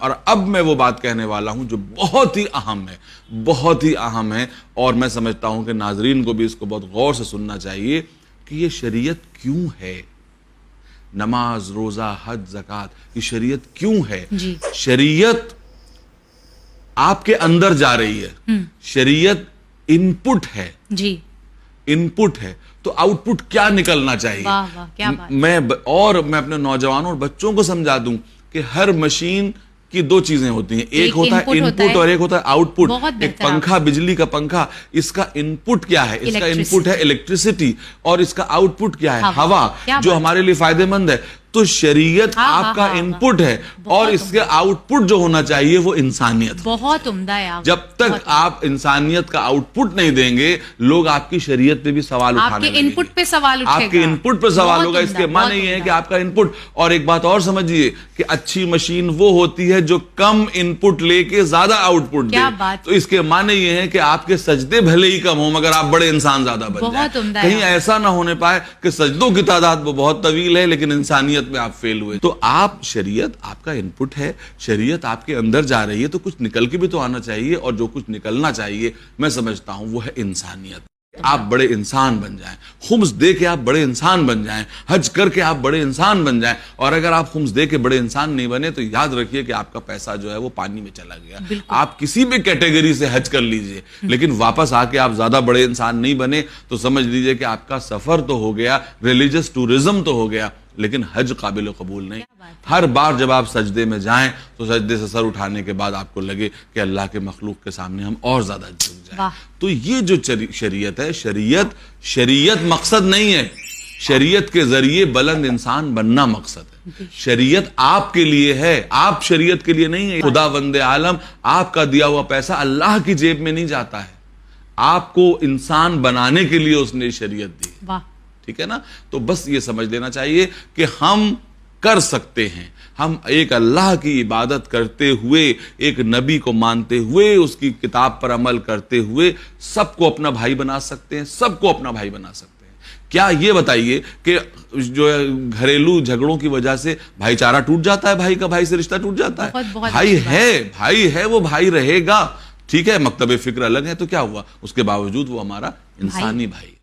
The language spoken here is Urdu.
اور اب میں وہ بات کہنے والا ہوں جو بہت ہی اہم ہے، بہت ہی اہم ہے، اور میں سمجھتا ہوں کہ ناظرین کو بھی اس کو بہت غور سے سننا چاہیے کہ یہ شریعت کیوں ہے؟ نماز، روزہ، حج، زکوٰۃ، یہ شریعت کیوں ہے؟ شریعت آپ کے اندر جا رہی ہے، شریعت ان پٹ ہے، ان پٹ ہے، تو آؤٹ پٹ کیا نکلنا چاہیے؟ میں اپنے نوجوانوں اور بچوں کو سمجھا دوں کہ ہر مشین کی دو چیزیں ہوتی ہیں، ایک ہوتا ہے ان پٹ اور ایک ہوتا ہے آؤٹ پٹ۔ ایک پنکھا، بجلی کا پنکھا، اس کا ان پٹ کیا ہے؟ اس کا ان پٹ ہے الیکٹریسٹی، اور اس کا آؤٹ پٹ کیا ہے؟ ہوا، جو ہمارے لیے فائدہ مند ہے۔ تو شریعت آپ کا ان پٹ ہے، اور اس کے آؤٹ پٹ جو ہونا چاہیے وہ انسانیت۔ بہت عمدہ ہے۔ جب تک آپ انسانیت کا آؤٹ پٹ نہیں دیں گے، لوگ آپ کی شریعت پہ بھی سوال اٹھانے لگیں گے، ان پٹ پہ سوال اٹھے گا، آپ کے ان پٹ پہ سوال ہوگا۔ اس کے معنی یہ ہے کہ آپ کا ان پٹ، اور ایک بات اور سمجھیے کہ اچھی مشین وہ ہوتی ہے جو کم ان پٹ لے کے زیادہ آؤٹ پٹ دے۔ تو اس کے معنی یہ ہے کہ آپ کے سجدے بھلے ہی کم ہوں مگر آپ بڑے انسان زیادہ بن جائیں۔ کہیں ایسا نہ ہونے پائے کہ سجدوں کی تعداد وہ بہت طویل ہے لیکن انسانیت میں آپ فیل ہوئے۔ تو آپ، شریعت آپ کا ان پٹ ہے، شریعت آپ کے اندر جا رہی ہے، تو کچھ نکل کے بھی تو آنا چاہیے، اور جو کچھ نکلنا چاہیے میں سمجھتا ہوں وہ ہے انسانیت۔ آپ بڑے انسان بن جائیں، خمس دے کے آپ بڑے انسان بن جائیں، حج کر کے آپ بڑے انسان بن جائیں، اور اگر آپ خمس دے کے بڑے انسان نہیں بنے تو یاد رکھیے کہ آپ کا پیسہ جو ہے وہ پانی میں چلا گیا۔ آپ کسی بھی کیٹیگری سے حج کر لیجئے لیکن واپس آ کے آپ زیادہ بڑے انسان نہیں بنے تو سمجھ لیجئے کہ آپ کا سفر تو ہو گیا، ریلیجس ٹورزم تو ہو گیا، لیکن حج قابل قبول نہیں۔ ہر بار جب آپ سجدے میں جائیں تو سجدے سے سر اٹھانے کے بعد آپ کو لگے کہ اللہ کے مخلوق کے سامنے ہم اور زیادہ جھک جائیں۔ تو یہ جو شریعت ہے، شریعت مقصد نہیں ہے، شریعت کے ذریعے بلند انسان بننا مقصد ہے۔ شریعت آپ کے لیے ہے، آپ شریعت کے لیے نہیں ہے۔ خدا وند عالم آپ کا دیا ہوا پیسہ اللہ کی جیب میں نہیں جاتا ہے، آپ کو انسان بنانے کے لیے اس نے شریعت دی، ٹھیک ہے نا؟ تو بس یہ سمجھ لینا چاہیے کہ ہم کر سکتے ہیں، ہم ایک اللہ کی عبادت کرتے ہوئے، ایک نبی کو مانتے ہوئے، اس کی کتاب پر عمل کرتے ہوئے سب کو اپنا بھائی بنا سکتے ہیں، سب کو اپنا بھائی بنا سکتے ہیں۔ کیا یہ بتائیے کہ جو گھریلو جھگڑوں کی وجہ سے بھائی چارہ ٹوٹ جاتا ہے، بھائی کا بھائی سے رشتہ ٹوٹ جاتا ہے؟ بھائی ہے وہ بھائی رہے گا، ٹھیک ہے، مکتب فکر الگ ہے تو کیا ہوا، اس کے باوجود وہ ہمارا انسانی بھائی۔